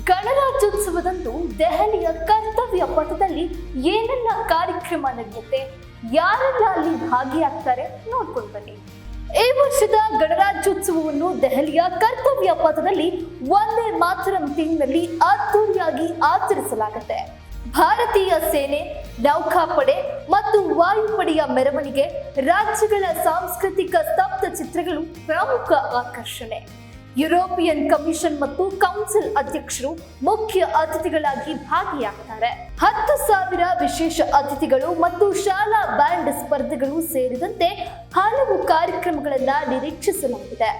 ಗಣರಾಜ್ಯೋತ್ಸವದಂದು ದೆಹಲಿಯ ಕರ್ತವ್ಯ ಪಥದಲ್ಲಿ ಏನೆಲ್ಲ ಕಾರ್ಯಕ್ರಮ ನಡೆಯುತ್ತೆ, ಯಾರೆಲ್ಲ ಅಲ್ಲಿ ಭಾಗಿಯಾಗ್ತಾರೆ ನೋಡ್ಕೊಂಡು ಬನ್ನಿ. ಈ ವರ್ಷದ ಗಣರಾಜ್ಯೋತ್ಸವವನ್ನು ದೆಹಲಿಯ ಕರ್ತವ್ಯ ಪಥದಲ್ಲಿ ವಂದೇ ಮಾತರಂ ಥೀಮ್ನಲ್ಲಿ ಅದ್ದೂರಿಯಾಗಿ ಆಚರಿಸಲಾಗುತ್ತೆ. ಭಾರತೀಯ ಸೇನೆ, ನೌಕಾಪಡೆ ಮತ್ತು ವಾಯುಪಡೆಯ ಮೆರವಣಿಗೆ, ರಾಜ್ಯಗಳ ಸಾಂಸ್ಕೃತಿಕ ಸ್ತಬ್ಧ ಚಿತ್ರಗಳು ಪ್ರಮುಖ ಆಕರ್ಷಣೆ. ಯುರೋಪಿಯನ್ ಕಮಿಷನ್ ಮತ್ತು ಕೌನ್ಸಿಲ್ ಅಧ್ಯಕ್ಷರು ಮುಖ್ಯ ಅತಿಥಿಗಳಾಗಿ ಭಾಗಿಯಾಗ್ತಾರೆ. 10,000 ವಿಶೇಷ ಅತಿಥಿಗಳು ಮತ್ತು ಶಾಲಾ ಬ್ಯಾಂಡ್ ಸ್ಪರ್ಧೆಗಳು ಸೇರಿದಂತೆ ಹಲವು ಕಾರ್ಯಕ್ರಮಗಳನ್ನ ನಿರೀಕ್ಷಿಸಲಾಗಿದೆ.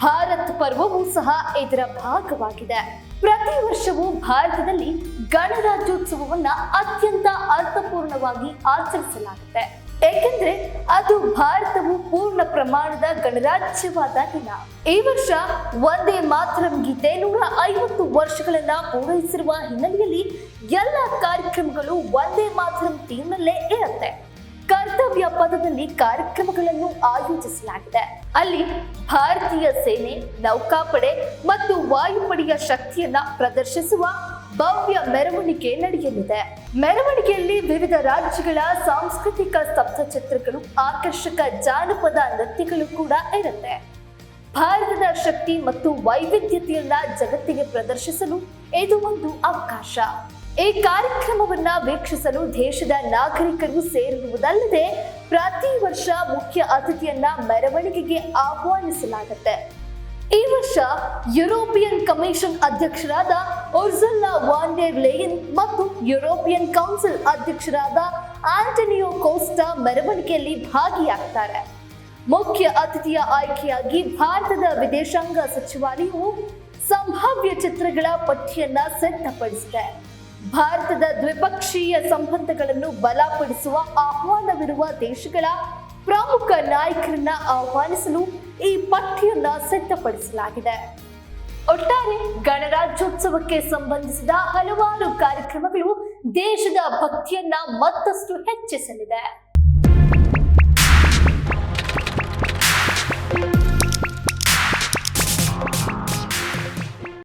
ಭಾರತ್ ಪರ್ವವು ಸಹ ಇದರ ಭಾಗವಾಗಿದೆ. ಪ್ರತಿ ವರ್ಷವೂ ಭಾರತದಲ್ಲಿ ಗಣರಾಜ್ಯೋತ್ಸವವನ್ನ ಅತ್ಯಂತ ಅರ್ಥಪೂರ್ಣವಾಗಿ ಆಚರಿಸಲಾಗುತ್ತೆ, ಏಕೆಂದ್ರೆ ಅದು ಭಾರತವು ಪೂರ್ಣ ಪ್ರಮಾಣದ ಗಣರಾಜ್ಯವಾದ ದಿನ. ಈ ವರ್ಷ ವಂದೇ ಮಾತರಂ ಗೀತೆ 150 ವರ್ಷಗಳನ್ನ ಪೂರೈಸಿರುವ ಹಿನ್ನೆಲೆಯಲ್ಲಿ ಎಲ್ಲ ಕಾರ್ಯಕ್ರಮಗಳು ವಂದೇ ಮಾತರಂ ಥೀಮ್ನಲ್ಲೇ ಇರುತ್ತೆ. ಕರ್ತವ್ಯ ಪಥದಲ್ಲಿ ಕಾರ್ಯಕ್ರಮಗಳನ್ನು ಆಯೋಜಿಸಲಾಗಿದೆ. ಅಲ್ಲಿ ಭಾರತೀಯ ಸೇನೆ, ನೌಕಾಪಡೆ ಮತ್ತು ವಾಯುಪಡೆಯ ಶಕ್ತಿಯನ್ನ ಪ್ರದರ್ಶಿಸುವ ಭವ್ಯ ಮೆರವಣಿಗೆ ನಡೆಯಲಿದೆ. ಮೆರವಣಿಗೆಯಲ್ಲಿ ವಿವಿಧ ರಾಜ್ಯಗಳ ಸಾಂಸ್ಕೃತಿಕ ಸ್ತಬ್ಧ ಚಿತ್ರಗಳು, ಆಕರ್ಷಕ ಜಾನಪದ ನೃತ್ಯಗಳು ಕೂಡ ಇರುತ್ತೆ. ಭಾರತದ ಶಕ್ತಿ ಮತ್ತು ವೈವಿಧ್ಯತೆಯನ್ನ ಜಗತ್ತಿಗೆ ಪ್ರದರ್ಶಿಸಲು ಇದು ಒಂದು ಅವಕಾಶ. ಈ ಕಾರ್ಯಕ್ರಮವನ್ನ ವೀಕ್ಷಿಸಲು ದೇಶದ ನಾಗರಿಕರು ಸೇರಿರುವುದಲ್ಲದೆ ಪ್ರತಿ ವರ್ಷ ಮುಖ್ಯ ಅತಿಥಿಯನ್ನ ಮೆರವಣಿಗೆಗೆ ಆಹ್ವಾನಿಸಲಾಗುತ್ತೆ. ಈ ವರ್ಷ ಯುರೋಪಿಯನ್ ಕಮಿಷನ್ ಅಧ್ಯಕ್ಷರಾದ ಉರ್ಸುಲಾ ವಾನ್ ಡೆರ್ ಲೆಯನ್ ಮತ್ತು ಯುರೋಪಿಯನ್ ಕೌನ್ಸಿಲ್ ಅಧ್ಯಕ್ಷರಾದ ಆಂಟೋನಿಯೋ ಕೋಸ್ಟಾ ಮೆರವಣಿಗೆಯಲ್ಲಿ ಭಾಗಿಯಾಗ್ತಾರೆ. ಮುಖ್ಯ ಅತಿಥಿಯ ಆಯ್ಕೆಯಾಗಿ ಭಾರತದ ವಿದೇಶಾಂಗ ಸಚಿವಾಲಯವು ಸಂಭಾವ್ಯ ಚಿತ್ರಗಳ ಪಟ್ಟಿಯನ್ನ ಸಿದ್ಧಪಡಿಸಿದೆ. ಭಾರತದ ದ್ವಿಪಕ್ಷೀಯ ಸಂಬಂಧಗಳನ್ನು ಬಲಪಡಿಸುವ ಆಹ್ವಾನವಿರುವ ದೇಶಗಳ ಪ್ರಮುಖ ನಾಯಕರನ್ನ ಆಹ್ವಾನಿಸಲು ಈ ಪಟ್ಟಿಯನ್ನ ಸಿದ್ಧಪಡಿಸಲಾಗಿದೆ. ಒಟ್ಟಾರೆ ಗಣರಾಜ್ಯೋತ್ಸವಕ್ಕೆ ಸಂಬಂಧಿಸಿದ ಹಲವಾರು ಕಾರ್ಯಕ್ರಮಗಳು ದೇಶದ ಭಕ್ತಿಯನ್ನ ಮತ್ತಷ್ಟು ಹೆಚ್ಚಿಸಲಿದೆ.